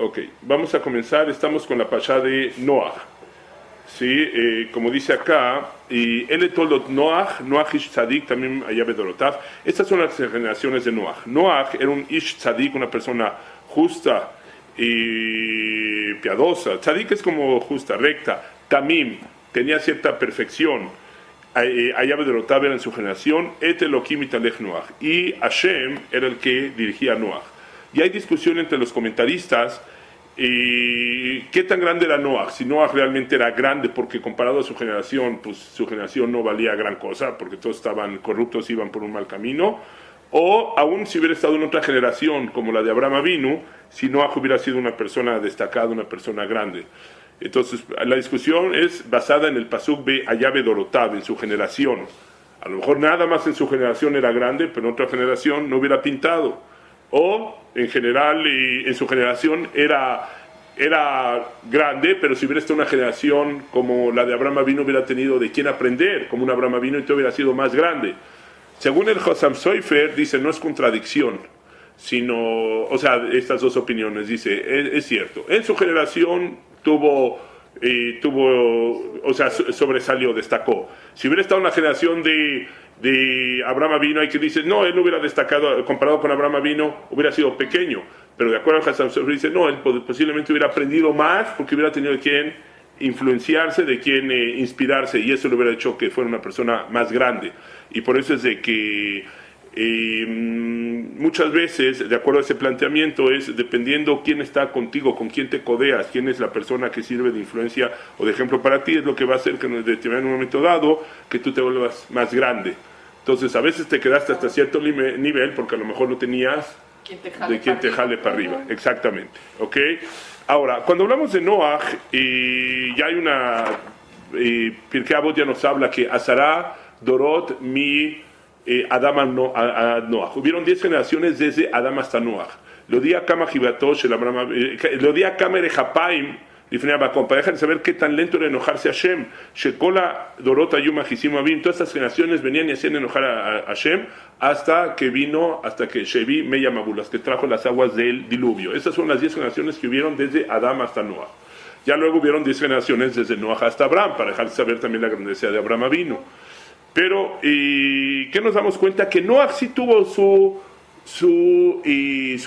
Ok, vamos a comenzar. Estamos con la Pashá de Noach. Sí, como dice acá, y él toldot Noach, Noach ish tzadik, también allá bedorotav. Estas son las generaciones de Noach. Noach era un ish tzadik, una persona justa y piadosa. Tzadik es como justa, recta. Tamim, tenía cierta perfección. Allá bedorotav era en su generación. Et Elohim italech Noach. Y Hashem era el que dirigía a Noach. Y hay discusión entre los comentaristas. ¿Qué tan grande era Noach? Si Noach realmente era grande, porque comparado a su generación, pues su generación no valía gran cosa, porque todos estaban corruptos, iban por un mal camino. O aún si hubiera estado en otra generación, como la de Abraham Avinu, si Noach hubiera sido una persona destacada, una persona grande. Entonces, la discusión es basada en el pasuk de Ayabe Dorotav, en su generación. A lo mejor nada más en su generación era grande, pero en otra generación no hubiera pintado. O en general en su generación era grande, pero si hubiera estado una generación como la de Abraham Avinu, hubiera tenido de quién aprender, como un Abraham Avinu, entonces hubiera sido más grande. Según el Hossam Sofer, dice, no es contradicción, sino, o sea, estas dos opiniones, dice, es cierto, en su generación tuvo, o sea, sobresalió, destacó. Si hubiera estado una generación de Abraham Avinu, hay que dice, no, él no hubiera destacado, comparado con Abraham Avinu, hubiera sido pequeño. Pero de acuerdo a Hassan Sofer dice, no, él posiblemente hubiera aprendido más porque hubiera tenido de quien influenciarse, de quien inspirarse, y eso le hubiera hecho que fuera una persona más grande. Y por eso es de que muchas veces, de acuerdo a ese planteamiento, es dependiendo quién está contigo, con quién te codeas, quién es la persona que sirve de influencia o de ejemplo para ti, es lo que va a hacer que en un momento dado que tú te vuelvas más grande. Entonces a veces te quedaste hasta cierto nivel porque a lo mejor no tenías de quien te jale para arriba. Exactamente. ¿Ok? Ahora, cuando hablamos de Noach, ya hay una Pirkei Avot ya nos habla que Azara Dorot mi Adam a Noach. Hubieron 10 generaciones desde Adam hasta Noach. Lo di a Kama Jibatosh, lo di a Kama Erejapaim, para dejar de saber qué tan lento era enojarse a Hashem. Shekola Dorota Yuma Hisimu Abim. Todas estas generaciones venían y hacían enojar a Hashem hasta que Shevi Meya Mabulas, que trajo las aguas del diluvio. Esas son las 10 generaciones que hubieron desde Adam hasta Noach. Ya luego hubieron 10 generaciones desde Noach hasta Abraham, para dejar de saber también la grandeza de Abraham Avinu. Pero, ¿qué nos damos cuenta? Que Noach sí tuvo su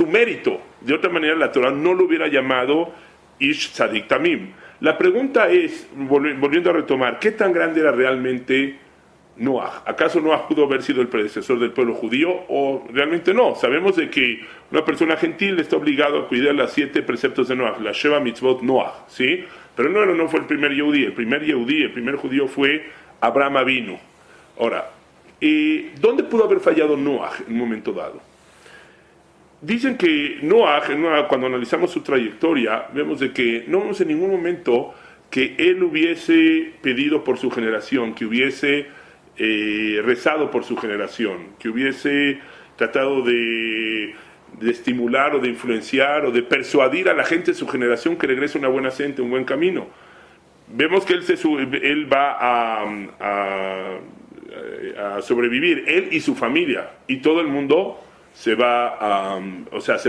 mérito. De otra manera, la Torah no lo hubiera llamado Ish Tzadik Tamim. La pregunta es, volviendo a retomar, ¿qué tan grande era realmente Noach? ¿Acaso Noach pudo haber sido el predecesor del pueblo judío o realmente no? Sabemos de que una persona gentil está obligado a cuidar las 7 preceptos de Noach, la Sheva Mitzvot Noach, ¿sí? Pero no fue el primer Yehudí. El primer judío fue Abraham Avinu. Ahora, ¿dónde pudo haber fallado Noach en un momento dado? Dicen que Noach, cuando analizamos su trayectoria, vemos de que no vemos en ningún momento que él hubiese pedido por su generación, que hubiese rezado por su generación, que hubiese tratado de estimular o de influenciar o de persuadir a la gente de su generación que regrese a una buena senda, un buen camino. Vemos que él va a sobrevivir, él y su familia, y todo el mundo se va a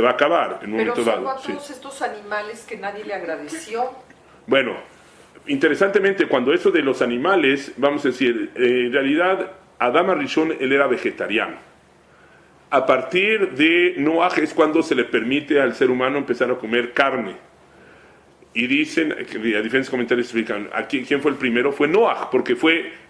acabar en un momento dado. Pero son todos estos animales que nadie le agradeció. Bueno, interesantemente, cuando eso de los animales, vamos a decir, en realidad, Adam Arishon, él era vegetariano. A partir de Noach es cuando se le permite al ser humano empezar a comer carne. Y dicen, a diferentes comentarios explican, ¿quién fue el primero? Fue Noach, porque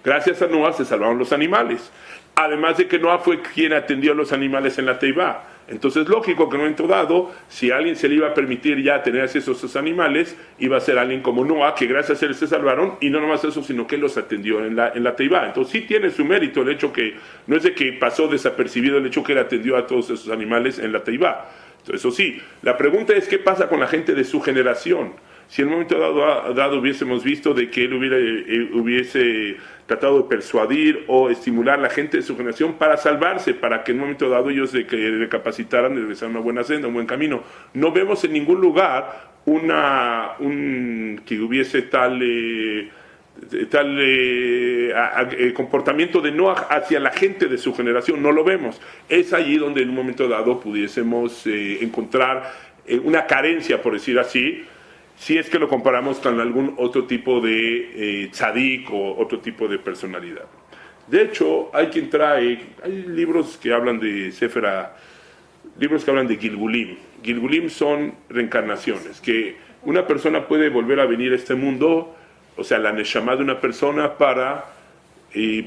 gracias a Noach se salvaron los animales. Además de que Noach fue quien atendió a los animales en la Teibá. Entonces, lógico que en un momento dado, si a alguien se le iba a permitir ya tener acceso a esos animales, iba a ser alguien como Noach, que gracias a él se salvaron, y no nomás eso, sino que él los atendió en la Teibá. Entonces, sí tiene su mérito el hecho que, no es de que pasó desapercibido el hecho que él atendió a todos esos animales en la Teibá. Entonces, eso sí, la pregunta es, ¿qué pasa con la gente de su generación? Si en un momento dado hubiésemos visto de que él hubiese tratado de persuadir o estimular a la gente de su generación para salvarse, para que en un momento dado ellos que recapacitaran y regresaran a una buena senda, un buen camino. No vemos en ningún lugar que hubiese tal comportamiento de Noach hacia la gente de su generación. No lo vemos. Es allí donde en un momento dado pudiésemos encontrar una carencia, por decir así, si es que lo comparamos con algún otro tipo de tzadik o otro tipo de personalidad. De hecho, hay libros que hablan de libros que hablan de Gilgulim. Gilgulim son reencarnaciones, que una persona puede volver a venir a este mundo, o sea, la neshama de una persona para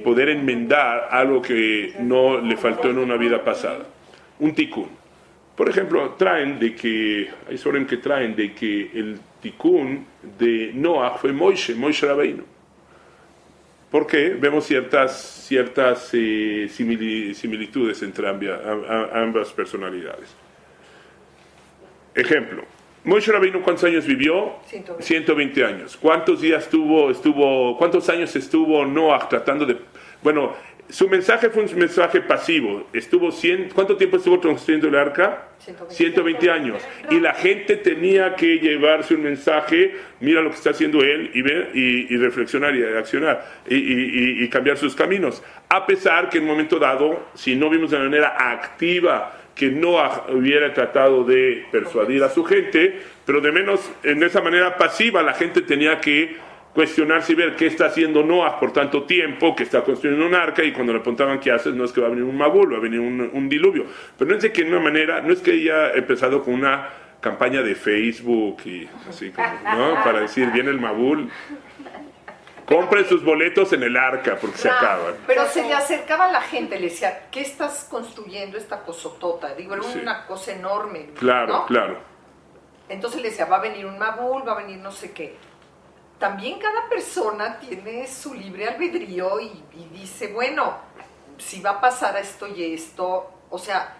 poder enmendar algo que no le faltó en una vida pasada. Un tikkun. Por ejemplo, hay sobre que traen de que el tikkun de Noah fue Moshe Rabbeinu. Porque vemos ciertas similitudes entre ambas personalidades. Ejemplo, Moshe Rabbeinu, ¿cuántos años vivió? 120 años. ¿Cuántos años estuvo Noah tratando de... Bueno, su mensaje fue un mensaje pasivo. ¿Cuánto tiempo estuvo construyendo el arca? 120 años. Y la gente tenía que llevarse un mensaje, mira lo que está haciendo él, y ver, y reflexionar, y accionar, y cambiar sus caminos. A pesar que en un momento dado, si no vimos de manera activa que Noah hubiera tratado de persuadir a su gente, pero de menos en esa manera pasiva la gente tenía que cuestionarse y ver qué está haciendo Noah por tanto tiempo, que está construyendo un arca, y cuando le preguntaban qué haces, no es que va a venir un mabul, va a venir un diluvio. Pero no es que de una manera, no es que haya empezado con una campaña de Facebook y así como, ¿no? Para decir, viene el mabul, compren sus boletos en el arca porque se acaban. Pero se le acercaba a la gente, le decía, ¿qué estás construyendo esta cosotota? Digo, era una cosa enorme. Claro, ¿no? claro. Entonces le decía, va a venir un mabul, va a venir no sé qué. También cada persona tiene su libre albedrío y dice, bueno, si va a pasar esto y esto, o sea,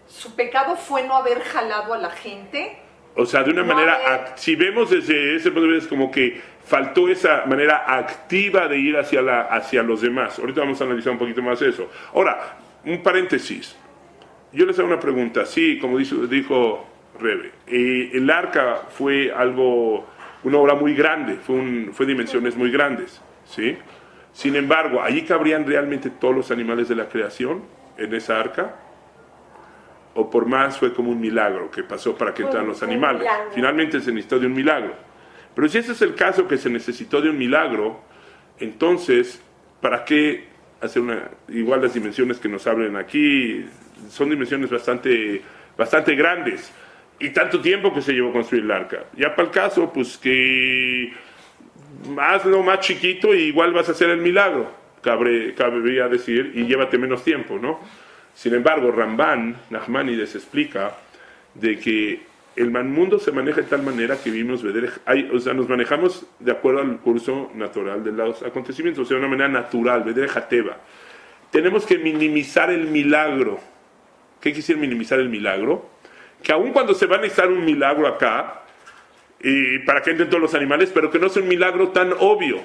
su pecado fue no haber jalado a la gente. O sea, de una manera, si vemos desde ese punto de vista, es como que faltó esa manera activa de ir hacia los demás. Ahorita vamos a analizar un poquito más eso. Ahora, un paréntesis. Yo les hago una pregunta. Sí, como dijo Rebe, el arca fue una obra muy grande, fue dimensiones muy grandes, ¿sí? Sin embargo, ¿allí cabrían realmente todos los animales de la creación en esa arca? ¿O por más fue como un milagro que pasó para que entraran los animales? Finalmente se necesitó de un milagro. Pero si ese es el caso, que se necesitó de un milagro, entonces, ¿para qué hacer igual las dimensiones que nos hablan aquí? Son dimensiones bastante grandes. Y tanto tiempo que se llevó a construir el arca. Ya para el caso, pues que hazlo más chiquito y igual vas a hacer el milagro, cabría decir, y llévate menos tiempo, ¿no? Sin embargo, Ramban, Nachmanides explica de que el mundo se maneja de tal manera que vimos, nos manejamos de acuerdo al curso natural de los acontecimientos, o sea, de una manera natural, Vedere Jateva. Tenemos que minimizar el milagro. ¿Qué quisiera minimizar el milagro? Que aun cuando se va a necesitar un milagro acá, para que entren todos los animales, pero que no sea un milagro tan obvio.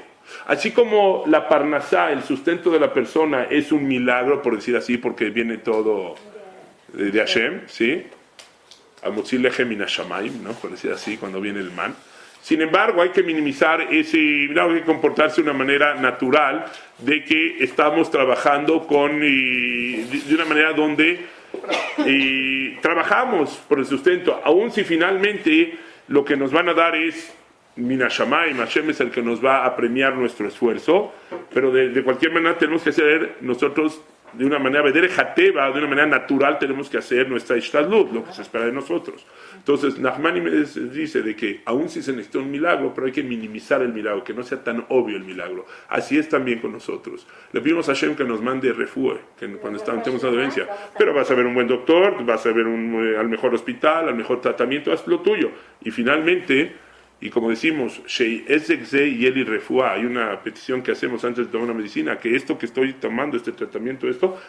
Así como la parnasá, el sustento de la persona, es un milagro, por decir así, porque viene todo de Hashem, ¿sí? Amotzi lechem min hashamayim, ¿no? Por decir así, cuando viene el man. Sin embargo, hay que minimizar ese milagro, hay que comportarse de una manera natural, de que estamos trabajando de una manera donde trabajamos por el sustento, aun si finalmente lo que nos van a dar es Minashamayim, Hashem es el que nos va a premiar nuestro esfuerzo, pero de cualquier manera tenemos que hacer nosotros de una manera vedere jateva, de una manera natural tenemos que hacer nuestra ishtadlut, lo que se espera de nosotros. Entonces Nachmanides dice de que aun si se necesita un milagro, pero hay que minimizar el milagro, que no sea tan obvio el milagro. Así es también con nosotros. Le pedimos a Hashem que nos mande refugio, que cuando tenemos una dolencia, pero vas a ver un buen doctor, vas a ver al mejor hospital, al mejor tratamiento, haz lo tuyo. Y finalmente, y como decimos, hay una petición que hacemos antes de tomar una medicina, que esto que estoy tomando, este tratamiento,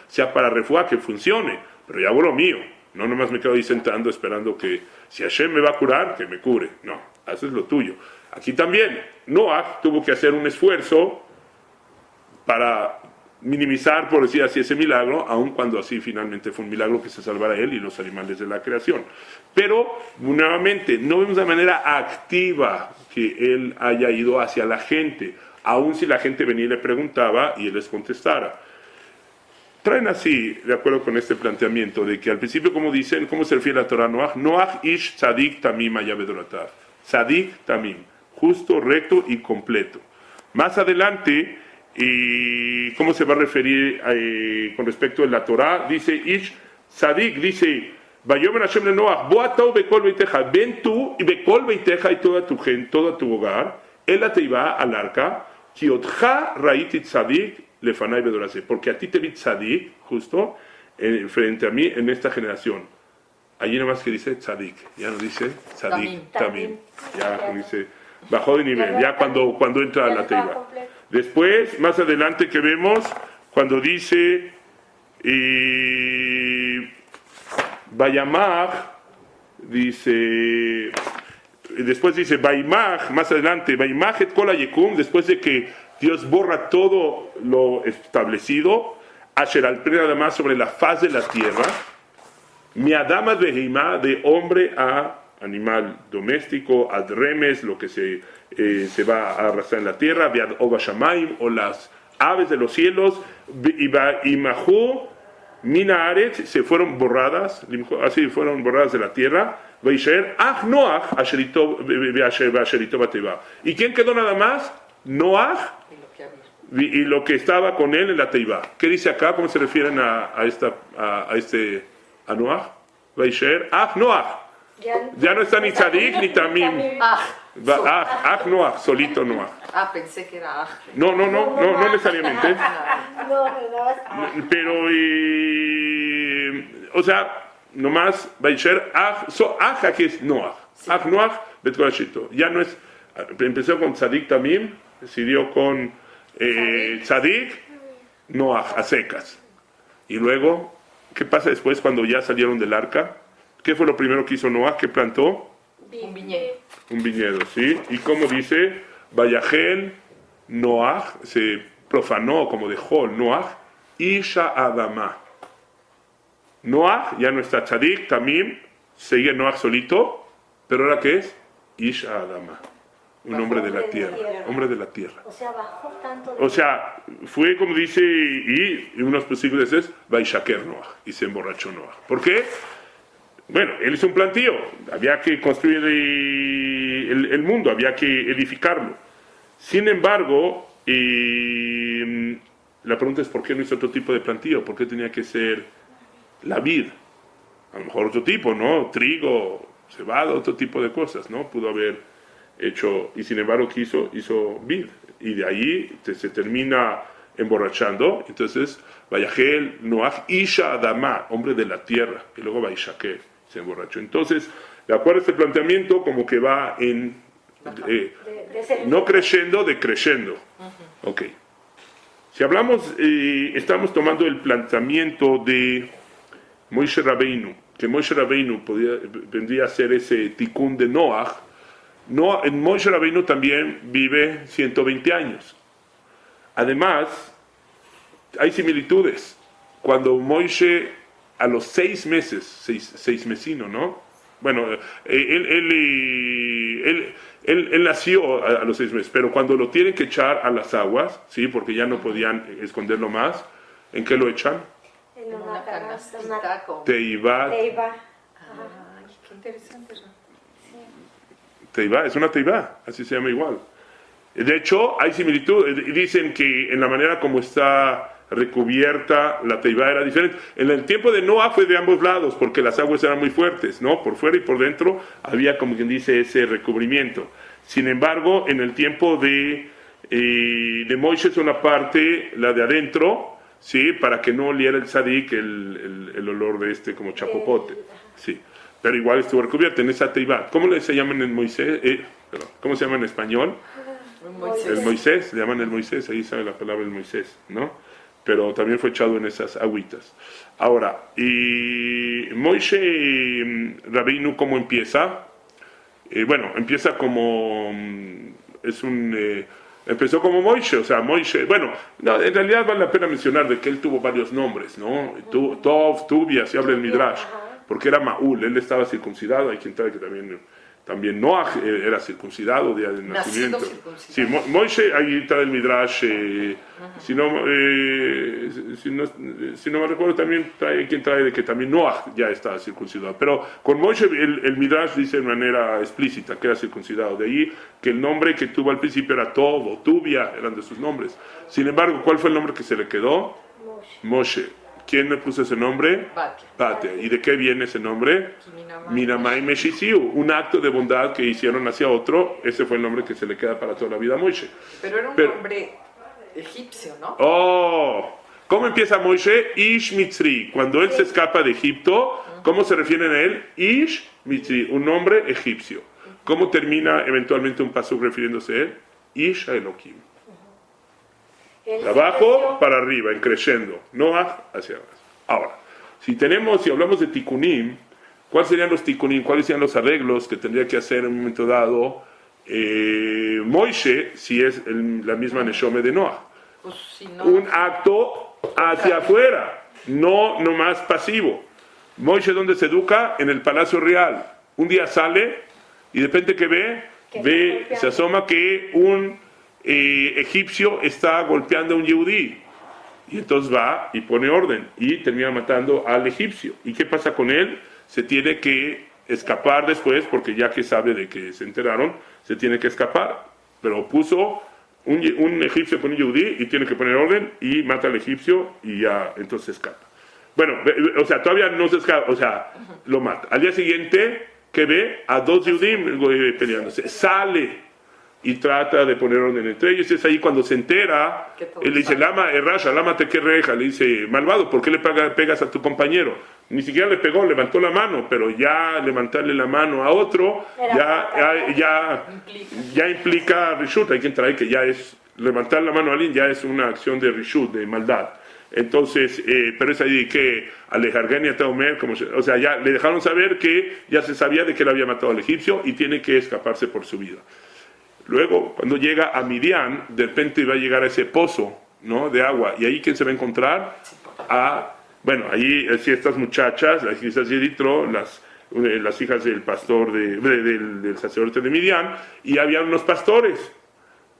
sea para refuá, que funcione, pero ya hago lo mío. No nomás me quedo ahí sentando esperando que si Hashem me va a curar, que me cure. No, haces lo tuyo. Aquí también, Noah tuvo que hacer un esfuerzo para minimizar, por decir así, ese milagro, aun cuando así finalmente fue un milagro que se salvara él y los animales de la creación. Pero, nuevamente, no vemos de manera activa que él haya ido hacia la gente, aun si la gente venía y le preguntaba y él les contestara. traen así, de acuerdo con este planteamiento, de que al principio, como dicen, ¿cómo se refiere a la Torah Noach? Noach ish tzadik tamim haya bedorotav. Tzadik tamim, justo, recto y completo. Más adelante, ¿cómo se va a referir con respecto a la Torah? Dice ish tzadik, dice, Vayomer Hashem le Noach, boatau bekol beiteja, ven tú y bekol beiteja y toda tu gente, todo tu hogar, él te iba al arca, kiotja raiti tzadik, lefanai bedorase, porque a ti te vi tzadik, justo, frente a mí en esta generación. Allí nada más que dice tzadik, ya no dice tzadik, tamim. Ya dice, bajó de nivel, ya cuando entra a la teiba. Después, más adelante que vemos, cuando dice, Vayamach, dice, después dice, Vaimach, más adelante, Vaimach et kol hayekum, después de que Dios borra todo lo establecido, Asher al nada más sobre la faz de la tierra, mi adama behima, de hombre a animal doméstico, ad remes, lo que se va a arrastrar en la tierra, viad ova shamaim, o las aves de los cielos, y mahu, mina aretz, se fueron borradas, así fueron borradas de la tierra, Vaisher, ach Noach, asherito bateva. ¿Y quién quedó nada más? Noach y lo que estaba con él en la teiba. ¿Qué dice acá? ¿Cómo se refieren a Noach? Vaisher, ach Noach. Ya no está ni tzadik ni tamim. Ach Noach, solito Noach. Pensé que era No necesariamente. Pero, o sea, nomás Vaisher, ach aquí es Noach. Ach Noach, betkorashito. Ya no es, empezó con tzadik tamim, decidió con tzadik, Noach, a secas. Y luego, ¿qué pasa después cuando ya salieron del arca? ¿Qué fue lo primero que hizo Noach? ¿Qué plantó? un viñedo. Un viñedo, ¿sí? Y como dice, Vayajel, Noach, se profanó como dejó Noach, Isha Adama. Noach ya no está tzadik, tamim, sigue Noach solito, pero ahora ¿qué es? Isha Adama. Un hombre de la tierra, hombre de la tierra. O sea, bajó tanto. O sea, fue como dice, y unos versículos es, Vaishaker Noach, y se emborrachó Noach. ¿Por qué? Bueno, él hizo un plantío, había que construir el mundo, había que edificarlo. Sin embargo, la pregunta es, ¿por qué no hizo otro tipo de plantío? ¿Por qué tenía que ser la vid? A lo mejor otro tipo, ¿no? Trigo, cebada, otro tipo de cosas, ¿no? Pudo haber hecho, y sin embargo hizo vid, y de ahí se termina emborrachando. Entonces Vayajel Noach Isha Adama, hombre de la tierra, y luego Vaishaker, se emborrachó. Entonces, de acuerdo a este planteamiento, como que va en no creciendo, decreciendo. Ok, si hablamos, estamos tomando el planteamiento de Moshe Rabbeinu, que Moshe Rabbeinu vendría a ser ese tikkun de Noach. En Moshe Rabbeinu también vive 120 años. Además, hay similitudes. Cuando Moshe, a los 6 meses, seis mesino, ¿no? Bueno, él nació a los 6 meses, pero cuando lo tienen que echar a las aguas, ¿sí? Porque ya no podían esconderlo más, ¿en qué lo echan? En una canastita con... Teibat. Ay, qué interesante, ¿no? Teibá, es una teibá, así se llama igual. De hecho, hay similitud. Dicen que en la manera como está recubierta la teibá era diferente. En el tiempo de Noah fue de ambos lados, porque las aguas eran muy fuertes, ¿no? Por fuera y por dentro había, como quien dice, ese recubrimiento. Sin embargo, en el tiempo de Moisés es una parte, la de adentro, ¿sí? Para que no oliera el tzadik el olor de como chapopote, ¿sí? Pero igual estuvo recubierta en esa teibá. ¿Cómo se llaman en Moisés? ¿Cómo se llama en español? El Moisés, le llaman el Moisés, ahí sabe la palabra el Moisés, ¿no? Pero también fue echado en esas agüitas. Ahora, y Moshe Rabbeinu, ¿cómo empieza? Bueno, empieza como, empezó como Moshe, o sea, Moshe, bueno, no, en realidad vale la pena mencionar de que él tuvo varios nombres, ¿no? Tov, Tubi, así habla el Midrash, porque era Maúl, él estaba circuncidado, hay quien sabe que también También Noah era circuncidado, día de nacimiento. circuncidado. Sí, Moishe, ahí está el Midrash, si no me recuerdo, también quien trae de que también Noah ya está circuncidado. Pero con Moishe el Midrash dice de manera explícita que era circuncidado. De ahí que el nombre que tuvo al principio era Tov o Tubia, eran de sus nombres. Sin embargo, ¿cuál fue el nombre que se le quedó? Moshe. ¿Quién le puso ese nombre? Batia. ¿Y de qué viene ese nombre? Minamai Meshisiu, un acto de bondad que hicieron hacia otro. Ese fue el nombre que se le queda para toda la vida a Moishe. Pero era un nombre egipcio, ¿no? Oh, ¿cómo empieza Moishe? Ish Mitzri. Cuando él se escapa de Egipto, ¿cómo se refieren a él? Ish Mitzri, un nombre egipcio. ¿Cómo termina eventualmente un pasuk refiriéndose a él? Ish Elohim. De abajo para arriba, en crescendo. Noah hacia abajo. Ahora, si hablamos de tikkunim, ¿cuáles serían los tikkunim? ¿Cuáles serían los arreglos que tendría que hacer en un momento dado Moishe, si es la misma Neshome de Noah? Pues, si no, Un acto hacia afuera, no nomás pasivo. Moishe, ¿dónde se educa? En el Palacio Real. Un día sale y de repente que ve, se asoma que un egipcio está golpeando a un yehudí. Y entonces va y pone orden y termina matando al egipcio. ¿Y qué pasa con él? Se tiene que escapar después, porque ya que sabe de que se enteraron, se tiene que escapar. Pero puso un egipcio con un yehudí y tiene que poner orden y mata al egipcio y ya entonces escapa. Bueno, o sea, todavía no se escapa, o sea, lo mata. Al día siguiente, que ve a dos yehudim peleándose. Sale y trata de poner orden entre ellos. Es ahí cuando se entera, él le dice, Lama, Rasha, Lama te que reja, le dice, malvado, ¿por qué le pegas a tu compañero? Ni siquiera le pegó, levantó la mano, pero ya levantarle la mano a otro, ya implica rishut. Hay que traer que ya es, levantar la mano a alguien ya es una acción de rishut, de maldad. Entonces, pero es ahí que Alejargenia Taomer, o sea, ya le dejaron saber que ya se sabía de que él había matado al egipcio y tiene que escaparse por su vida. Luego, cuando llega a Midian, de repente va a llegar a ese pozo, ¿no?, de agua. ¿Y ahí quién se va a encontrar? Bueno, ahí sí, estas muchachas, las hijas de Yitro, las hijas del pastor, del sacerdote de Midian, y había unos pastores.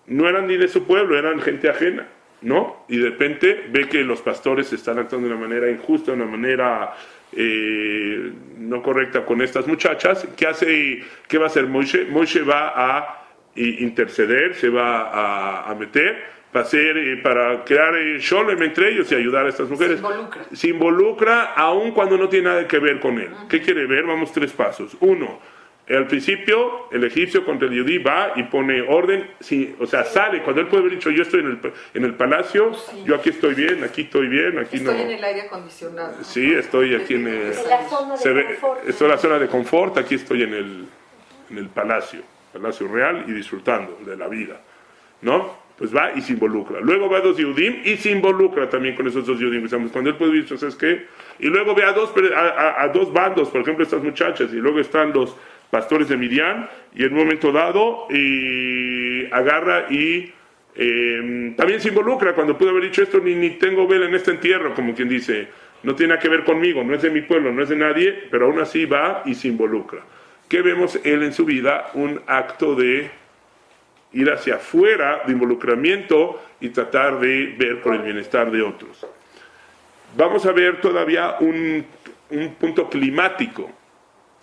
No eran ni de su pueblo, eran gente ajena, ¿no? Y de repente ve que los pastores están actuando de una manera injusta, de una manera no correcta con estas muchachas. ¿Qué va a hacer Moishe? Moishe va a interceder, se va a meter para crear sholem entre ellos y ayudar a estas mujeres. Se involucra aun cuando no tiene nada que ver con él. ¿Qué quiere ver? Vamos 3 pasos. 1, al principio el egipcio contra el yudí va y pone orden, o sea, sale, cuando él puede haber dicho, yo estoy en el palacio, yo aquí estoy bien, aquí no. Estoy en el aire acondicionado. Sí, estoy aquí en el... Estoy en la zona de confort, aquí estoy en el Palacio Real y disfrutando de la vida, ¿no? Pues va y se involucra. Luego va a 2 Yehudim y se involucra también con esos 2 Yehudim. Cuando él puede decir, ¿sabes qué? Y luego ve a dos bandos, por ejemplo, estas muchachas, y luego están los pastores de Midian, y en un momento dado agarra y también se involucra. Cuando pudo haber dicho esto, ni tengo vela en este entierro, como quien dice, no tiene nada que ver conmigo, no es de mi pueblo, no es de nadie, pero aún así va y se involucra. ¿Qué vemos él en su vida? Un acto de ir hacia afuera, de involucramiento y tratar de ver por el bienestar de otros. Vamos a ver todavía un punto climático.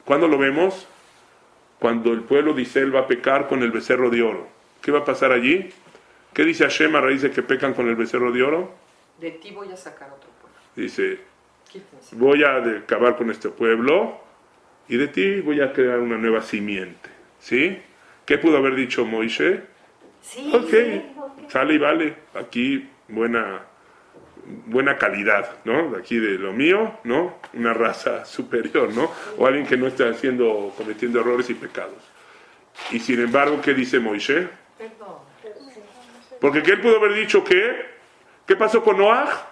¿Cuándo lo vemos? Cuando el pueblo de Israel va a pecar con el becerro de oro. ¿Qué va a pasar allí? ¿Qué dice Hashem a raíz de que pecan con el becerro de oro? De ti voy a sacar otro pueblo. Dice, voy a acabar con este pueblo y de ti voy a crear una nueva simiente. ¿Sí? ¿Qué pudo haber dicho Moishe? Sí, Okay. Sale y vale. Aquí buena calidad, ¿no? De aquí de lo mío, ¿no? Una raza superior, ¿no? O alguien que no está cometiendo errores y pecados. Y sin embargo, ¿qué dice Moishe? Perdón. Porque ¿qué él pudo haber dicho? ¿Qué pasó con Noah?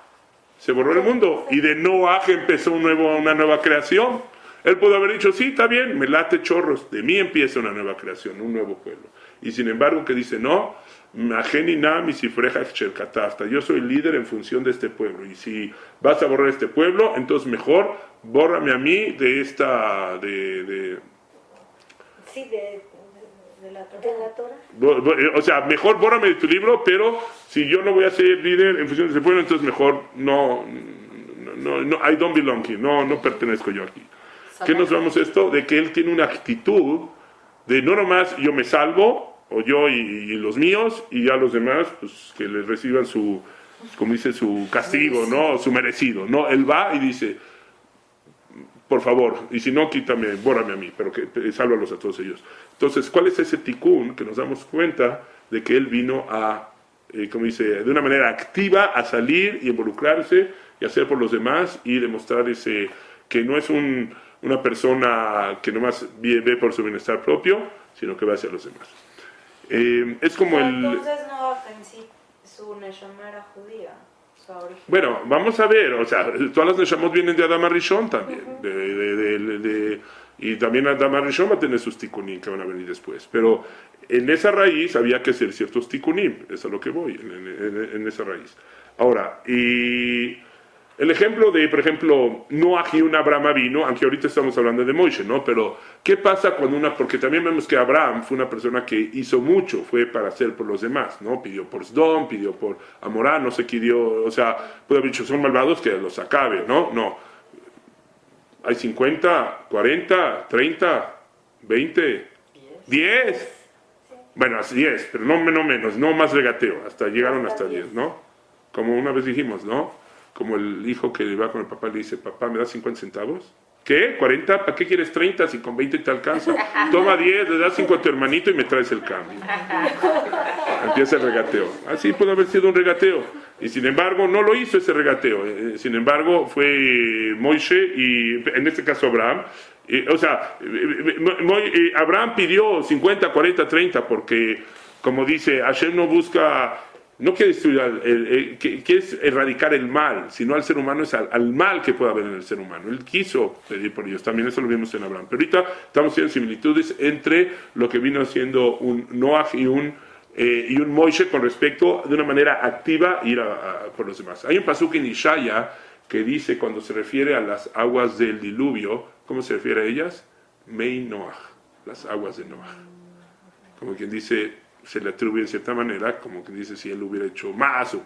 Se borró el mundo. Y de Noah empezó una nueva creación. Él pudo haber dicho, sí, está bien, me late chorros, de mí empieza una nueva creación, un nuevo pueblo. Y sin embargo, que dice, no, yo soy líder en función de este pueblo. Y si vas a borrar este pueblo, entonces mejor bórrame a mí de esta... Sí, de la Torah. De la Torah. O sea, mejor bórrame de tu libro, pero si yo no voy a ser líder en función de ese pueblo, entonces mejor no, I don't belong here, no pertenezco yo aquí. ¿Qué nos vemos esto? De que él tiene una actitud de no nomás yo me salvo, o yo y los míos, y ya los demás, pues que les reciban su, como dice, su castigo, ¿no? Su merecido. No, él va y dice, por favor, y si no, quítame, bórrame a mí, pero que sálvalos a todos ellos. Entonces, ¿cuál es ese tikkun? Que nos damos cuenta de que él vino a, como dice, de una manera activa a salir y involucrarse y hacer por los demás y demostrar que no es una persona que nomás ve por su bienestar propio, sino que va hacia los demás. Es como Entonces no en sí su neshama era judía. Bueno, vamos a ver, o sea, todas las Neshamot vienen de Adam Rishon también, y también Adam Rishon va a tener sus tikkunim que van a venir después, pero en esa raíz había que hacer ciertos tikkunim, eso es a lo que voy, en esa raíz. Ahora, y el ejemplo de, por ejemplo, Noah y un Abraham vino, aunque ahorita estamos hablando de Moishe, ¿no? Pero, ¿qué pasa cuando porque también vemos que Abraham fue una persona que hizo mucho, fue para hacer por los demás, ¿no? Pidió por Sdom, pidió por Amorá, no sé qué dio, o sea, puede haber dicho, son malvados, que los acabe, ¿no? No. Hay 50, 40, 30, 20, 10. Bueno, 10, pero no menos, no más regateo, llegaron hasta 10, ¿no? Como una vez dijimos, ¿no? Como el hijo que va con el papá y le dice, papá, ¿me das 50 centavos? ¿Qué? ¿40? ¿Para qué quieres 30 si con 20 te alcanza? Toma 10, le das 5 a tu hermanito y me traes el cambio. Empieza el regateo. Así pudo haber sido un regateo. Y sin embargo, no lo hizo ese regateo. Sin embargo, fue Moishe y en este caso Abraham. Abraham pidió 50, 40, 30 porque, como dice, Hashem no busca... No quiere destruir, quiere erradicar el mal, sino al ser humano es al mal que pueda haber en el ser humano. Él quiso pedir por ellos, también eso lo vimos en Abraham. Pero ahorita estamos viendo similitudes entre lo que vino siendo un Noah y un Moishe con respecto de una manera activa ir por los demás. Hay un pasuk en Ishaya que dice cuando se refiere a las aguas del diluvio, ¿cómo se refiere a ellas? Mei Noah, las aguas de Noah. Como quien dice... se le atribuye en cierta manera, como que dice si él hubiera hecho más o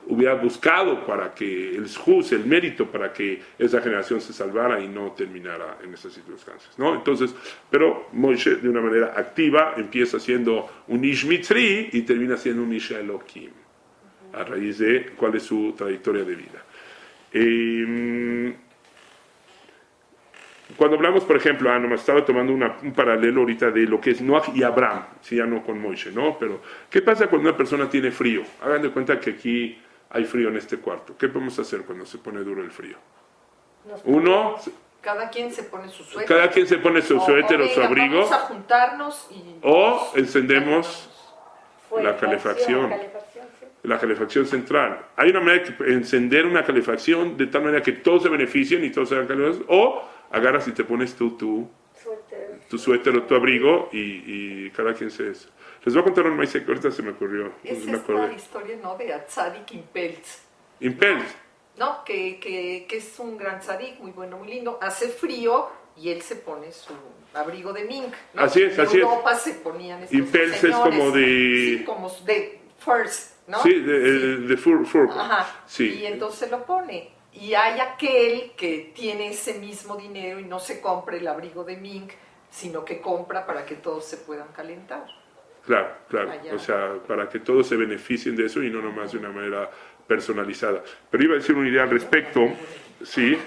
hubiera buscado para que el mérito para que esa generación se salvara y no terminara en esas circunstancias, ¿no? Entonces, pero Moishe de una manera activa empieza siendo un Ish Mitzri y termina siendo un Ish Elohim a raíz de cuál es su trayectoria de vida. Cuando hablamos, por ejemplo, nomás estaba tomando un paralelo ahorita de lo que es Noah y Abraham, si ya no con Moishe, ¿no? Pero, ¿qué pasa cuando una persona tiene frío? Hagan de cuenta que aquí hay frío en este cuarto. ¿Qué podemos hacer cuando se pone duro el frío? Cada quien se pone su suéter. Cada quien se pone su suéter o su abrigo. Vamos a juntarnos o encendemos la calefacción. La calefacción central. Hay una manera de encender una calefacción de tal manera que todos se beneficien y todos se hagan calefacción, o agarras y te pones tu suéter o tu abrigo y cada quien se eso. Les voy a contar un maíz que ahorita se me ocurrió. Esa es la historia, ¿no? De Atzadik Impelz. Impelz. No, que es un gran tzadik, muy bueno, muy lindo. Hace frío y él se pone su abrigo de mink, ¿no? Así es, así es. En Europa se ponían estos Impelz señores, es como de... Sí, como de furs, ¿no? Sí, de fur. Ajá, sí. Y entonces se lo pone. Y hay aquel que tiene ese mismo dinero y no se compra el abrigo de mink, sino que compra para que todos se puedan calentar. Claro. Allá. O sea, para que todos se beneficien de eso y no nomás de una manera personalizada. Pero iba a decir una idea al respecto. Sí.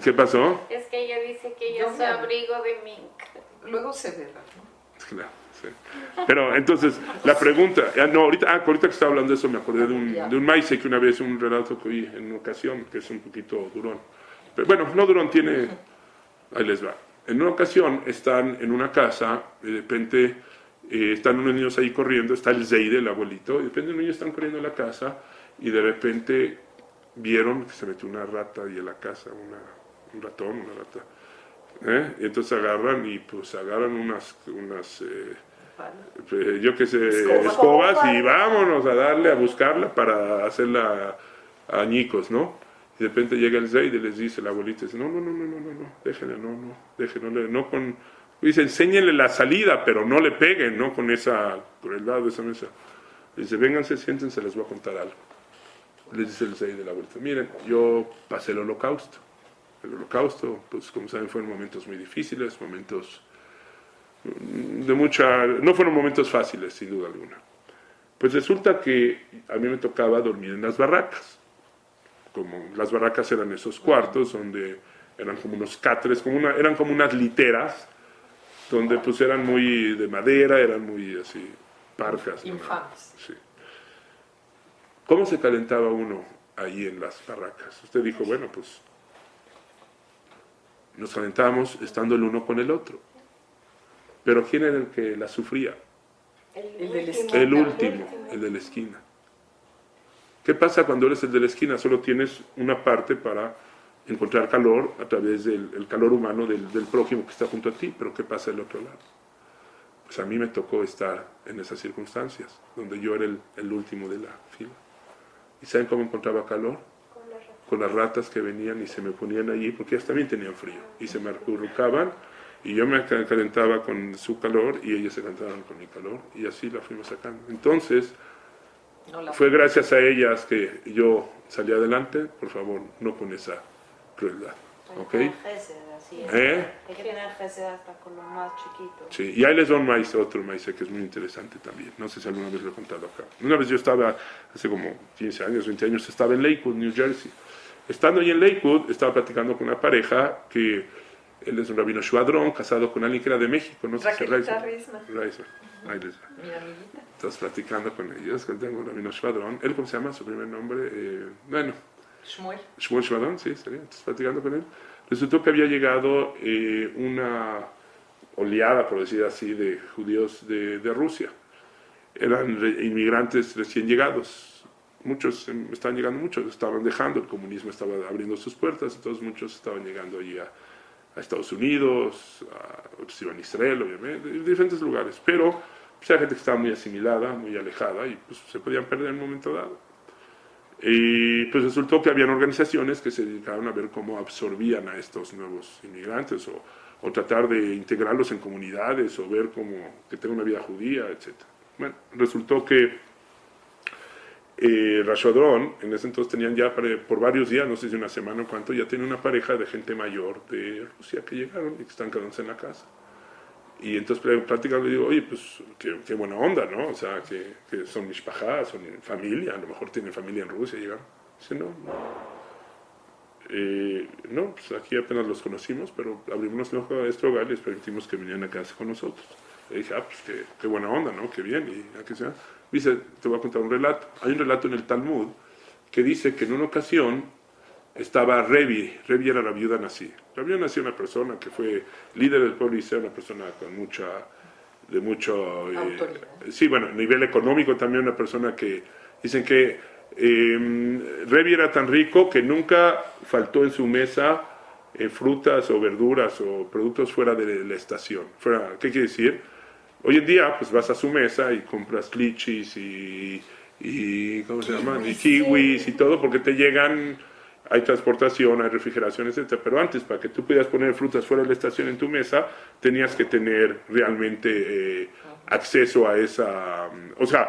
¿Qué pasó? Es que ella dice que ella usa abrigo de mink. Luego se verá, ¿no? Claro, sí. Pero entonces, la pregunta, ahorita que estaba hablando de eso me acordé de un maíz que una vez, un relato que oí en una ocasión, que es un poquito durón. Pero bueno, no durón, ahí les va. En una ocasión están en una casa, de repente están unos niños ahí corriendo, está el Zeide, el abuelito, y de repente los niños están corriendo a la casa y de repente vieron que se metió una rata ahí en la casa, un ratón, una rata. Y entonces agarran unas yo qué sé, escobas y vámonos a darle a buscarla para hacerla añicos, ¿no? Y de repente llega el Zayd y les dice, la abuelita dice, no, déjenle, no con... Dice, enséñenle la salida, pero no le peguen, no con esa crueldad de esa mesa. Dice, vénganse, siéntense, les voy a contar algo. Les dice el Zayd de la abuelita, miren, yo pasé el holocausto. El holocausto, pues como saben, fueron momentos muy difíciles, momentos de mucha... No fueron momentos fáciles, sin duda alguna. Pues resulta que a mí me tocaba dormir en las barracas. Como las barracas eran esos cuartos donde eran como unos catres, eran como unas literas, donde pues eran muy de madera, eran muy así, parcas. Infames. Sí. ¿Cómo se calentaba uno ahí en las barracas? Usted dijo, bueno, pues nos calentábamos estando el uno con el otro. Pero ¿quién era el que la sufría? El de la esquina. El último, el de la esquina. ¿Qué pasa cuando eres el de la esquina? Solo tienes una parte para encontrar calor a través del calor humano del prójimo que está junto a ti, pero ¿qué pasa del otro lado? Pues a mí me tocó estar en esas circunstancias, donde yo era el último de la fila. ¿Y saben cómo encontraba calor? Con las ratas que venían y se me ponían allí, porque ellas también tenían frío, y se me acurrucaban, y yo me calentaba con su calor, y ellas se calentaban con mi calor, y así la fuimos sacando. Entonces, fue gracias a ellas que yo salí adelante. Por favor, no con esa crueldad. ¿Ok? Hay que tener gesed hasta con los más chiquitos. Sí, y ahí les doy un maíz, otro maíz que es muy interesante también. No sé si alguna vez lo he contado acá. Una vez yo estaba, hace como 15 años, 20 años, estaba en Lakewood, New Jersey. Estando ahí en Lakewood, estaba platicando con una pareja que él es un rabino Shuadrón, casado con alguien que era de México. No sé si Raquelita Reisman. Ahí les va. Mi amiguita. Estás platicando con ellos, que tengo un rabino Shuadrón. ¿Él cómo se llama? Su primer nombre. Shmuel Shuadrón, sí, sería. Estás platicando con él. Resultó que había llegado una oleada, por decir así, de judíos de Rusia. Eran inmigrantes recién llegados. Muchos estaban llegando, muchos estaban dejando, el comunismo estaba abriendo sus puertas, entonces muchos estaban llegando allí a Estados Unidos, otros iban a Israel, obviamente, en diferentes lugares. Pero pues, era gente que estaba muy asimilada, muy alejada, y pues se podían perder en un momento dado. Y pues resultó que habían organizaciones que se dedicaban a ver cómo absorbían a estos nuevos inmigrantes o tratar de integrarlos en comunidades o ver cómo que tengan una vida judía, etc. Bueno, resultó que Rashodrón, en ese entonces tenían ya por varios días, no sé si una semana o cuánto, ya tenía una pareja de gente mayor de Rusia que llegaron y que están quedándose en la casa. Y entonces platicando le digo, oye, pues qué buena onda, ¿no? O sea, que son mishpajá, son familia, a lo mejor tienen familia en Rusia, llegaron. Dice, no, pues aquí apenas los conocimos, pero abrimos nuestro hogar y les permitimos que vinieran a quedarse con nosotros. Y dije, pues qué buena onda, ¿no? Qué bien, y a que sea. Dice, te voy a contar un relato. Hay un relato en el Talmud que dice que en una ocasión estaba Revi era la viuda Nasi. La viuda Nasi era una persona que fue líder del pueblo Israel, una persona con mucho sí, bueno, a nivel económico también, una persona que dicen que Revi era tan rico que nunca faltó en su mesa frutas o verduras o productos fuera de la estación. ¿Qué quiere decir? Hoy en día pues vas a su mesa y compras lichis y ¿cómo se llama? Y kiwis y todo porque te llegan. Hay transportación, hay refrigeración, etc. Pero antes, para que tú pudieras poner frutas fuera de la estación en tu mesa, tenías que tener realmente acceso a esa... O sea,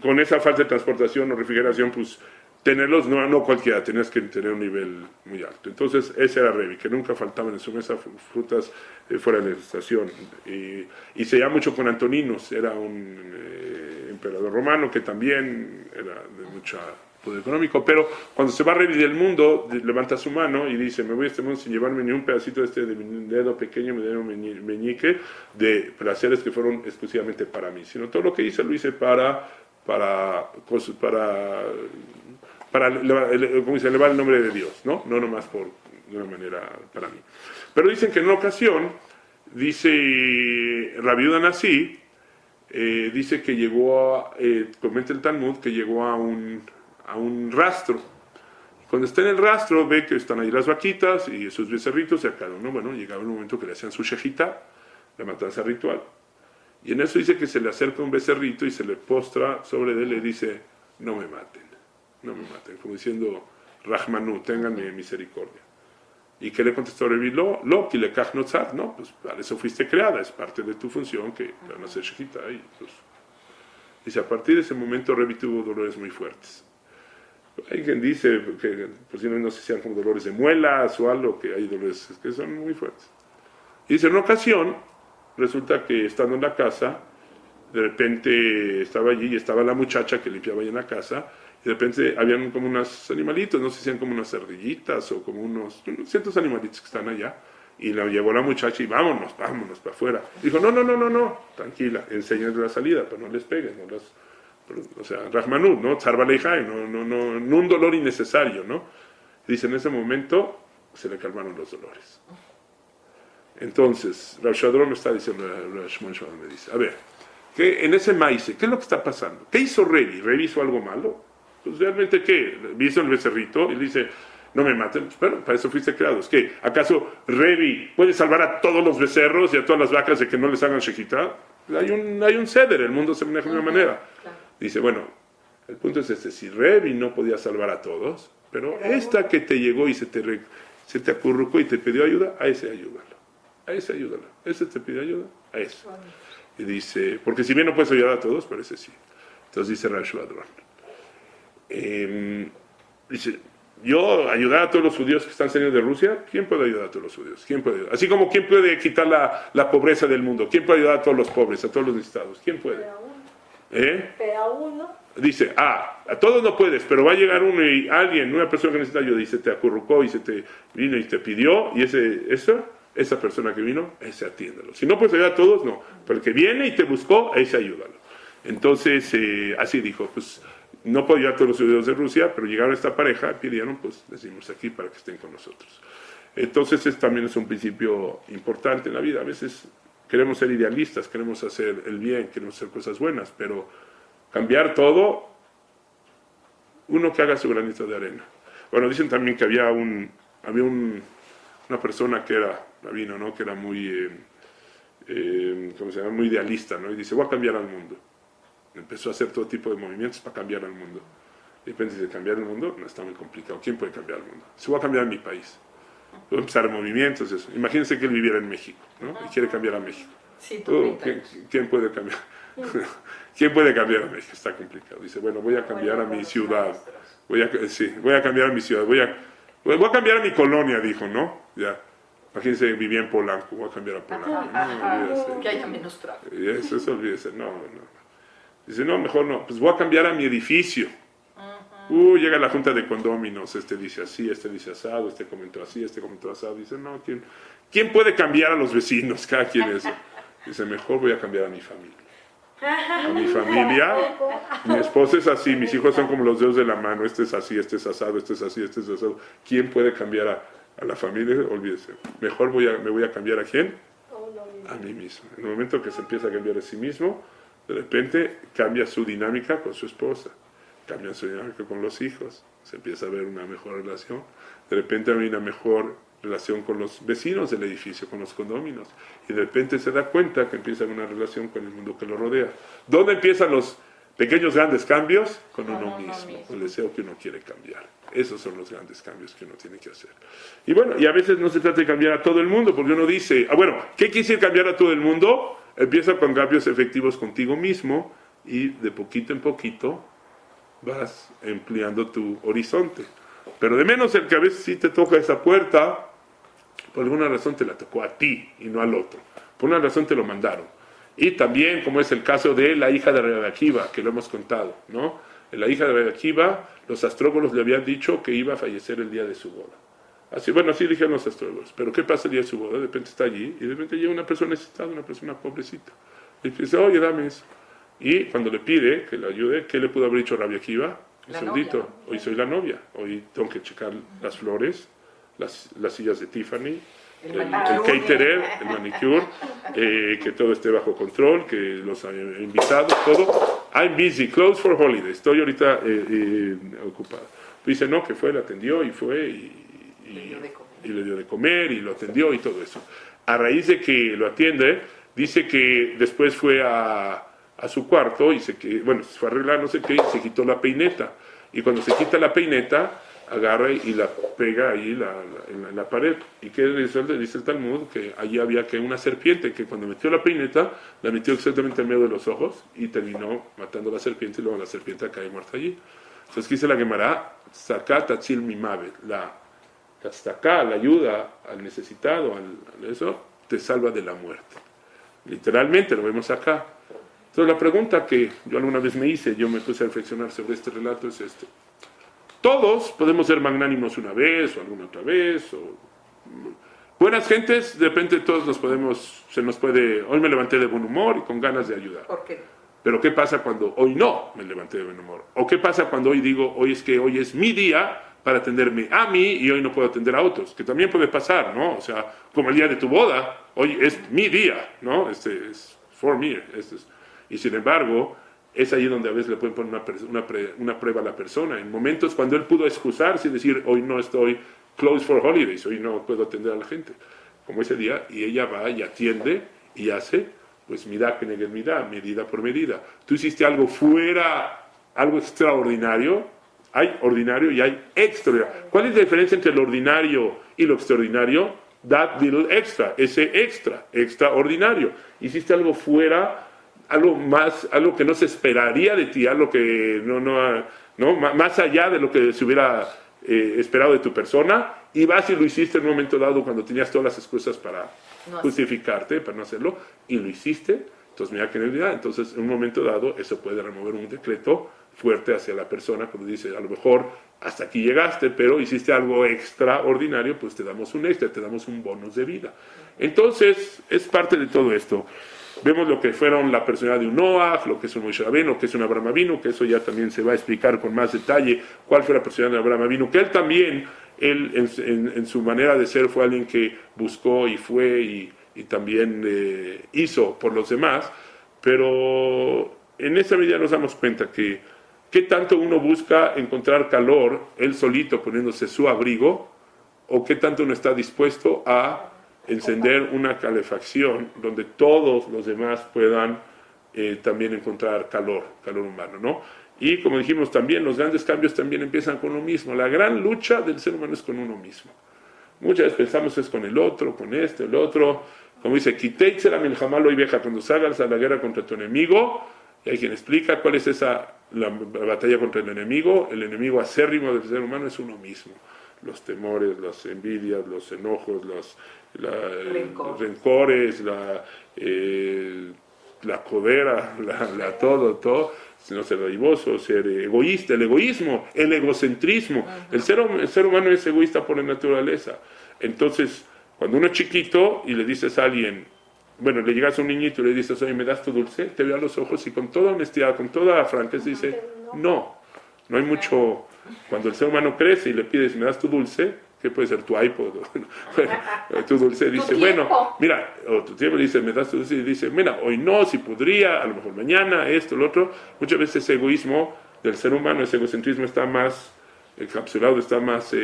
con esa falta de transportación o refrigeración, pues tenerlos no cualquiera, tenías que tener un nivel muy alto. Entonces, ese era Revi, que nunca faltaban en su mesa frutas fuera de la estación. Y se llama mucho con Antoninos, era un emperador romano que también era de mucha poder económico, pero cuando se va Revi del mundo, levanta su mano y dice, me voy a este mundo sin llevarme ni un pedacito de mi dedo pequeño, mi dedo meñique, de placeres que fueron exclusivamente para mí, sino todo lo que hice lo hice para elevar el nombre de Dios, ¿no? No nomás de una manera para mí. Pero dicen que en una ocasión, dice la viuda Nasi, dice que llegó comenta el Talmud, que llegó a un rastro. Cuando está en el rastro, ve que están ahí las vaquitas y sus becerritos, y a cada uno, bueno, llegaba un momento que le hacían su shejitá, la matanza ritual. Y en eso dice que se le acerca un becerrito y se le postra sobre él y le dice, no me maten. no me maten, como diciendo, Rahmanu, ténganme misericordia. ¿Y qué le contestó Revi? Lo, que le kach no, pues para eso fuiste creada, es parte de tu función que te van a hacer shejita. Y pues, dice, a partir de ese momento Revi tuvo dolores muy fuertes. Hay quien dice que, pues no sé si sean como dolores de muelas o algo, que hay dolores que son muy fuertes. Y dice, en una ocasión, resulta que estando en la casa, de repente estaba allí y estaba la muchacha que limpiaba ahí en la casa, y de repente habían como unos animalitos, no sé si eran como unas ardillitas o como unos ciertos animalitos que están allá, y la llevó la muchacha y vámonos para afuera. Dijo, no, tranquila, enséñales la salida, pero no les pegues, o sea, Rahmanud, ¿no? Tzarbalejai, no un dolor innecesario, ¿no? Dice, en ese momento se le calmaron los dolores. Entonces, Rav Shadron me está diciendo, Rav Shimon Shadron me dice, a ver, que en ese maíz, ¿qué es lo que está pasando? ¿Qué hizo Revi? ¿Revi hizo algo malo? Pues realmente, ¿qué? Hizo el becerrito y le dice, no me maten, pero para eso fuiste creados. ¿Qué? ¿Acaso Revi puede salvar a todos los becerros y a todas las vacas de que no les hagan shejita? Hay un ceder, el mundo se maneja de una manera. Dice, bueno, el punto es este, si Revi no podía salvar a todos, pero esta que te llegó y se te acurrucó y te pidió ayuda, a ese ayúdalo. A ese ayúdalo. Ese te pidió ayuda, a ese. Y dice, porque si bien no puedes ayudar a todos, pero ese sí. Entonces dice Rav Shadron. Dice, yo ayudar a todos los judíos que están saliendo de Rusia, ¿quién puede ayudar a todos los judíos? ¿Quién puede ayudar? Así como ¿quién puede quitar la pobreza del mundo? ¿Quién puede ayudar a todos los pobres, a todos los necesitados? ¿Quién puede? Pero a uno. Dice, a todos no puedes, pero va a llegar uno y alguien, una persona que necesita ayuda y se te acurrucó y se te vino y te pidió, y esa persona que vino, ese atiéndalo. Si no puedes ayudar a todos, no. Pero el que viene y te buscó, ese ayúdalo. Entonces, así dijo, pues no puedo ayudar a todos los judíos de Rusia, pero llegaron esta pareja, pidieron, pues decimos aquí para que estén con nosotros. Entonces, también es un principio importante en la vida. A veces queremos ser idealistas, queremos hacer el bien, queremos hacer cosas buenas, pero cambiar todo, uno que haga su granito de arena. Bueno, dicen también que había una persona que era rabino, ¿no? Que era muy, ¿cómo se llama? Muy idealista, ¿no? Y dice, voy a cambiar al mundo. Empezó a hacer todo tipo de movimientos para cambiar al mundo. Y de repente dice, cambiar el mundo no está muy complicado. ¿Quién puede cambiar el mundo? Se voy a cambiar mi país. Voy a empezar movimientos, eso. Imagínense que él viviera en México, ¿no? Y quiere cambiar a México. Sí, ¿Quién puede cambiar? ¿Quién puede cambiar a México? Está complicado. Dice, bueno, voy a cambiar a mi ciudad. Voy a cambiar a mi ciudad. Voy a cambiar a mi colonia, dijo, ¿no? Ya. Imagínense, vivía en Polanco. Voy a cambiar a Polanco. No, que haya menos tráfico. Eso olvídese. No. Dice, no, mejor no. Pues voy a cambiar a mi edificio. Llega la junta de condóminos. Este dice así, este dice asado, este comentó así, este comentó asado. Dice, no, ¿quién puede cambiar a los vecinos? Cada quien es. Dice, mejor voy a cambiar a mi familia. A mi familia, mi esposa es así, mis hijos son como los dedos de la mano, este es así, este es asado, este es así, este es asado. ¿Quién puede cambiar a la familia? Olvídese. Mejor me voy a cambiar ¿a quién? A mí mismo. En el momento que se empieza a cambiar a sí mismo, de repente cambia su dinámica con su esposa, cambia su dinámica con los hijos, se empieza a ver una mejor relación, de repente hay una mejor relación con los vecinos del edificio, con los condóminos, y de repente se da cuenta que empieza una relación con el mundo que lo rodea. ¿Dónde empiezan los pequeños grandes cambios? Con uno mismo, con el deseo que uno quiere cambiar. Esos son los grandes cambios que uno tiene que hacer. Y bueno, y a veces no se trata de cambiar a todo el mundo, porque uno dice, ¿qué quiere decir cambiar a todo el mundo? Empieza con cambios efectivos contigo mismo, y de poquito en poquito vas ampliando tu horizonte. Pero de menos el que a veces sí te toca esa puerta, por alguna razón te la tocó a ti y no al otro. Por una razón te lo mandaron. Y también, como es el caso de la hija de Rabbi Akiva, que lo hemos contado, ¿no? La hija de Rabbi Akiva, los astrólogos le habían dicho que iba a fallecer el día de su boda. Así dijeron los astrólogos. Pero ¿qué pasa el día de su boda? De repente está allí y de repente llega una persona necesitada, una persona pobrecita. Y dice, oye, dame eso. Y cuando le pide que le ayude, ¿qué le pudo haber dicho Rabbi Akiva? Un segundito, hoy soy la novia, hoy tengo que checar las flores, las sillas de Tiffany, el caterer, el manicure, que todo esté bajo control, que los invitados, todo. I'm busy, close for holiday, estoy ahorita ocupado. Dice, no, que fue, le atendió y fue y le dio de comer y lo atendió y todo eso. A raíz de que lo atiende, dice que después fue a su cuarto y se fue a arreglar no sé qué y se quitó la peineta. y cuando se quita la peineta, agarra y la pega ahí en la pared. ¿Y qué dice el Talmud? Que allí había que una serpiente que cuando metió la peineta, la metió exactamente en medio de los ojos y terminó matando a la serpiente y luego la serpiente cae muerta allí. Entonces dice la Gemara, Saká Tatzil Mimavet, la Saká, la ayuda al necesitado, eso, te salva de la muerte. Literalmente, lo vemos acá. Entonces la pregunta que yo alguna vez me hice, yo me puse a reflexionar sobre este relato, es este. Todos podemos ser magnánimos una vez o alguna otra vez, o buenas gentes, de repente todos se nos puede, hoy me levanté de buen humor y con ganas de ayudar. ¿Por qué? Pero ¿qué pasa cuando hoy no me levanté de buen humor? ¿O qué pasa cuando hoy digo, hoy es mi día para atenderme a mí y hoy no puedo atender a otros? Que también puede pasar, ¿no? O sea, como el día de tu boda, hoy es mi día, ¿no? Es for me. Y sin embargo, es ahí donde a veces le pueden poner una prueba a la persona. En momentos cuando él pudo excusarse y decir, hoy no estoy closed for holidays, hoy no puedo atender a la gente. Como ese día, y ella va y atiende y hace, pues midá keneged midá, medida por medida. Tú hiciste algo fuera, algo extraordinario. Hay ordinario y hay extraordinario. ¿Cuál es la diferencia entre lo ordinario y lo extraordinario? That little extra, ese extraordinario. Hiciste algo fuera, algo que no se esperaría de ti, algo que no más allá de lo que se hubiera esperado de tu persona, y vas y lo hiciste en un momento dado cuando tenías todas las excusas para justificarte, para no hacerlo, y lo hiciste. Entonces, mira que entonces en un momento dado eso puede remover un decreto fuerte hacia la persona cuando dice, a lo mejor hasta aquí llegaste, pero hiciste algo extraordinario, pues te damos un extra, te damos un bonus de vida. Entonces, es parte de todo esto. Vemos lo que fueron la personalidad de un Noach, lo que es un Moshe Rabbeinu, lo que es un Abraham Avinu, que eso ya también se va a explicar con más detalle, cuál fue la personalidad de Abraham Avinu, que él también, en su manera de ser, fue alguien que buscó y fue y también hizo por los demás, pero en esa medida nos damos cuenta que qué tanto uno busca encontrar calor, él solito poniéndose su abrigo, o qué tanto uno está dispuesto a encender una calefacción donde todos los demás puedan también encontrar calor humano, ¿no? Y como dijimos también, los grandes cambios también empiezan con uno mismo. La gran lucha del ser humano es con uno mismo. Muchas veces pensamos es con el otro, con este, el otro. Como dice, Kiteitzer milhamá lo vieja, cuando salgas a la guerra contra tu enemigo, y hay quien explica cuál es la batalla contra el enemigo acérrimo del ser humano es uno mismo. Los temores, las envidias, los enojos, los rencores, la codera, todo, no ser dadivoso, ser egoísta, el egoísmo, el egocentrismo. El ser humano es egoísta por naturaleza. Entonces, cuando uno es chiquito y le dices a alguien, bueno, le llegas a un niñito y le dices, oye, ¿me das tu dulce? Te ve a los ojos y con toda honestidad, con toda franqueza dice, no hay mucho. Cuando el ser humano crece y le pides, ¿me das tu dulce? ¿Qué puede ser? Tu iPod. Tu dulce dice, bueno, mira, o tu tiempo dice, ¿me das tu dulce? Y dice, mira, hoy no, si podría, a lo mejor mañana, esto, lo otro. Muchas veces ese egoísmo del ser humano, ese egocentrismo está más encapsulado, está más,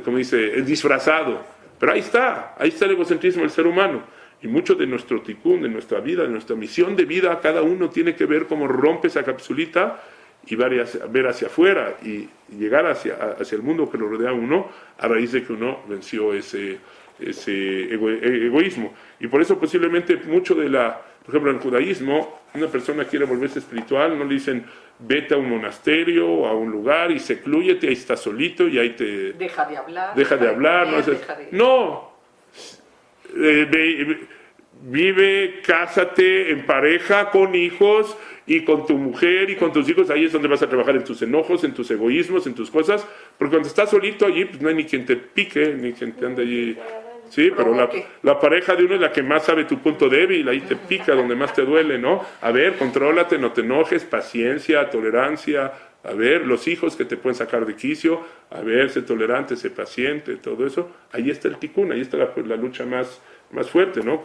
como dice, disfrazado. Pero ahí está el egocentrismo del ser humano. Y mucho de nuestro tikkun, de nuestra vida, de nuestra misión de vida, cada uno tiene que ver cómo rompe esa capsulita y ver hacia afuera y llegar hacia el mundo que lo rodea a uno a raíz de que uno venció ese egoísmo. Y por eso posiblemente mucho por ejemplo en el judaísmo, una persona quiere volverse espiritual, no le dicen vete a un monasterio o a un lugar y seclúyete, ahí estás solito y ahí te... Deja de hablar. No. Vive, cásate en pareja, con hijos y con tu mujer y con tus hijos. Ahí es donde vas a trabajar en tus enojos, en tus egoísmos, en tus cosas. Porque cuando estás solito allí, pues no hay ni quien te pique, ni quien te ande allí. Sí, pero la pareja de uno es la que más sabe tu punto débil, ahí te pica donde más te duele, ¿no? A ver, contrólate, no te enojes, paciencia, tolerancia. A ver, los hijos que te pueden sacar de quicio, a ver, sé tolerante, sé paciente, todo eso. Ahí está el tikkun, ahí está la lucha más fuerte, ¿no?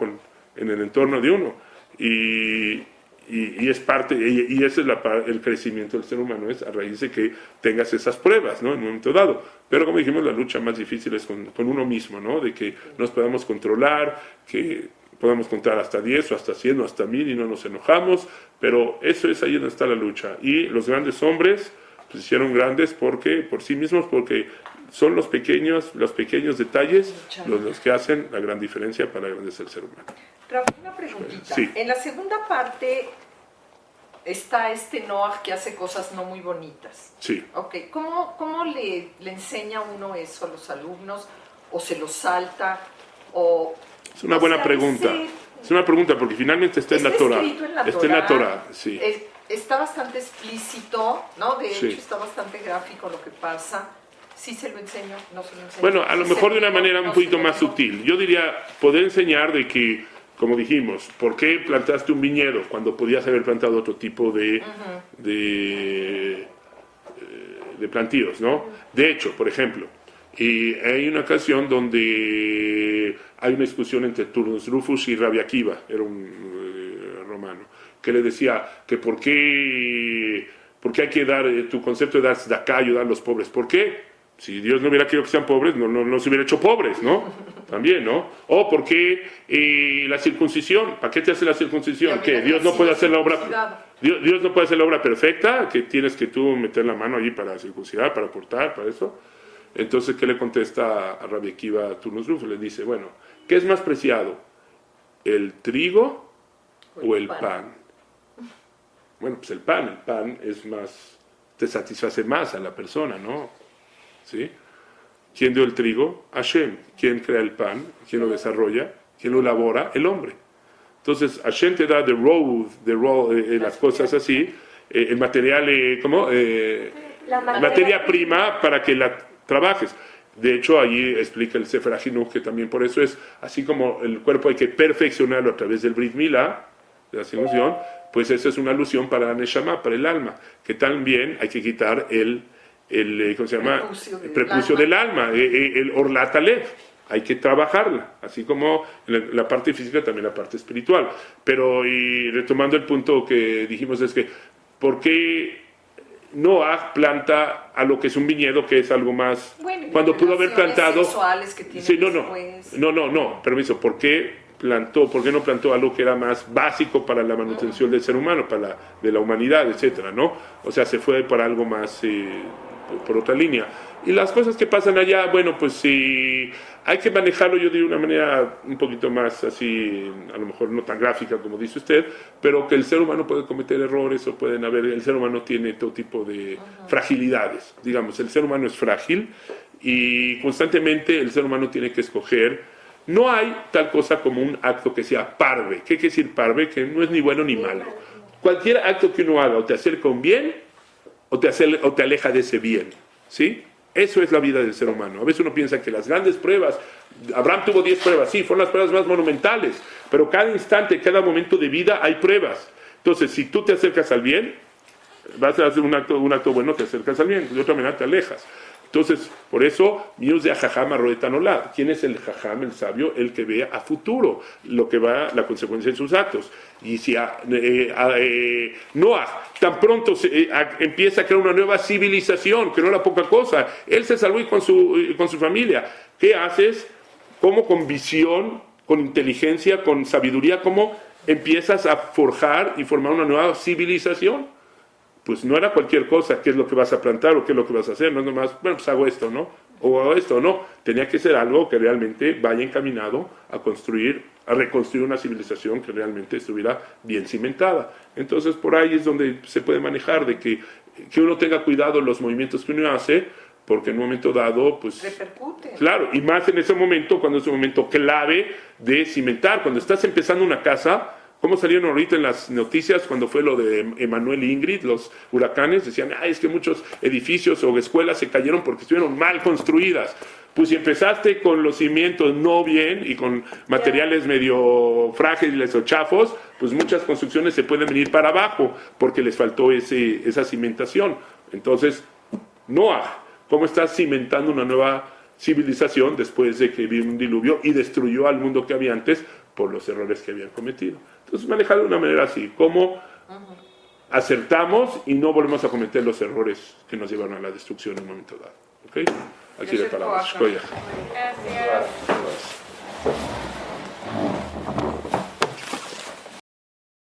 En el entorno de uno. Y es parte, y ese es el crecimiento del ser humano, es a raíz de que tengas esas pruebas, ¿no? En un momento dado. Pero como dijimos, la lucha más difícil es con uno mismo, ¿no? De que nos podamos controlar, que podamos contar hasta 10 o hasta 100 o hasta 1000 y no nos enojamos, pero eso es ahí donde está la lucha. Y los grandes hombres pues se hicieron grandes porque por sí mismos, porque son los pequeños detalles los que hacen la gran diferencia para la grandeza del ser humano. Rafa, una preguntita. Sí. En la segunda parte está Noah que hace cosas no muy bonitas. Sí. Okay. ¿Cómo le enseña uno eso a los alumnos? ¿O se lo salta? Es una buena pregunta. Es una pregunta porque finalmente está en la Torah. Está en la Torah, sí. Está bastante explícito, ¿no? De Sí. hecho, está bastante gráfico lo que pasa. Sí se lo enseño, no se lo enseño. Bueno, a lo Sí mejor se de una lo manera digo, un poquito no se lo más digo. sutil. Yo diría, poder enseñar de que, como dijimos, ¿por qué plantaste un viñedo cuando podías haber plantado otro tipo de plantíos, ¿no? De hecho, por ejemplo, y hay una ocasión donde hay una discusión entre Turnus Rufus y Rabbi Akiva, era un romano, que le decía que por qué hay que dar, tu concepto de dar tzedakah, ayudar a los pobres, ¿por qué? Si Dios no hubiera querido que sean pobres, no se hubiera hecho pobres, ¿no? También, ¿no? O ¿por qué la circuncisión? ¿Para qué te hace la circuncisión? ¿Qué? ¿Dios no puede hacer la obra? Dios no puede hacer la obra perfecta, que tienes que tú meter la mano allí para circuncidar, para cortar, para eso. Entonces, ¿qué le contesta a Rabbi Akiva a Turnus Rufus? Le dice, bueno, ¿qué es más preciado? ¿El trigo o el pan? Bueno, pues el pan es más, te satisface más a la persona, ¿no? ¿Sí? ¿Quién dio el trigo? Hashem. ¿Quién crea el pan? ¿Quién lo desarrolla? ¿Quién lo elabora? El hombre. Entonces, Hashem te da las cosas así, el material, materia prima para que la trabajes. De hecho, allí explica el Sefer HaChinuch que también por eso es, así como el cuerpo hay que perfeccionarlo a través del Brit Milá, de la circuncisión, pues eso es una alusión para la Neshama, para el alma, que también hay que quitar el ¿cómo se llama? El prepucio del alma, el Orlat Alev. Hay que trabajarla, así como en la parte física, también la parte espiritual. Pero, y retomando el punto que dijimos, es que, ¿por qué Noah planta a lo que es un viñedo, que es algo más, bueno, cuando pudo haber plantado? Que tiene Sí, no, permiso, ¿por qué no plantó algo que era más básico para la manutención del ser humano, de la humanidad, etcétera, ¿no? O sea, se fue para algo más por otra línea. Y las cosas que pasan allá, bueno, pues sí, hay que manejarlo, yo de una manera un poquito más así, a lo mejor no tan gráfica como dice usted, pero que el ser humano puede cometer errores o pueden haber, el ser humano tiene todo tipo de fragilidades, digamos, el ser humano es frágil y constantemente el ser humano tiene que escoger. No hay tal cosa como un acto que sea parve. ¿Qué quiere decir parve? Que no es ni bueno ni malo. Cualquier acto que uno haga o te acerca a un bien o te aleja de ese bien, ¿sí? Eso es la vida del ser humano. A veces uno piensa que las grandes pruebas, Abraham tuvo 10 pruebas, sí, fueron las pruebas más monumentales, pero cada instante, cada momento de vida hay pruebas. Entonces, si tú te acercas al bien, vas a hacer un acto bueno, te acercas al bien, de otra manera te alejas. Entonces, por eso, Mius de Jajam Arroetanolá. ¿Quién es el Jajam, el sabio? El que ve a futuro lo que va, la consecuencia de sus actos. Y si Noah tan pronto empieza a crear una nueva civilización, que no era poca cosa, él se salvó y con su familia. ¿Qué haces? ¿Cómo con visión, con inteligencia, con sabiduría, cómo empiezas a forjar y formar una nueva civilización? Pues no era cualquier cosa, qué es lo que vas a plantar o qué es lo que vas a hacer, no es nomás, bueno, pues hago esto, ¿no? O hago esto, no. Tenía que ser algo que realmente vaya encaminado a reconstruir una civilización que realmente estuviera bien cimentada. Entonces, por ahí es donde se puede manejar, de que uno tenga cuidado en los movimientos que uno hace, porque en un momento dado, pues... repercute. Claro, y más en ese momento, cuando es un momento clave de cimentar. Cuando estás empezando una casa... ¿Cómo salieron ahorita en las noticias cuando fue lo de Emanuel e Ingrid, los huracanes? Decían, es que muchos edificios o escuelas se cayeron porque estuvieron mal construidas. Pues si empezaste con los cimientos no bien y con materiales medio frágiles o chafos, pues muchas construcciones se pueden venir para abajo porque les faltó esa cimentación. Entonces, Noah, ¿cómo estás cimentando una nueva civilización después de que vino un diluvio y destruyó al mundo que había antes por los errores que habían cometido? Entonces, manejar de una manera así, cómo acertamos y no volvemos a cometer los errores que nos llevaron a la destrucción en un momento dado. ¿Ok? Aquí le paramos. Gracias.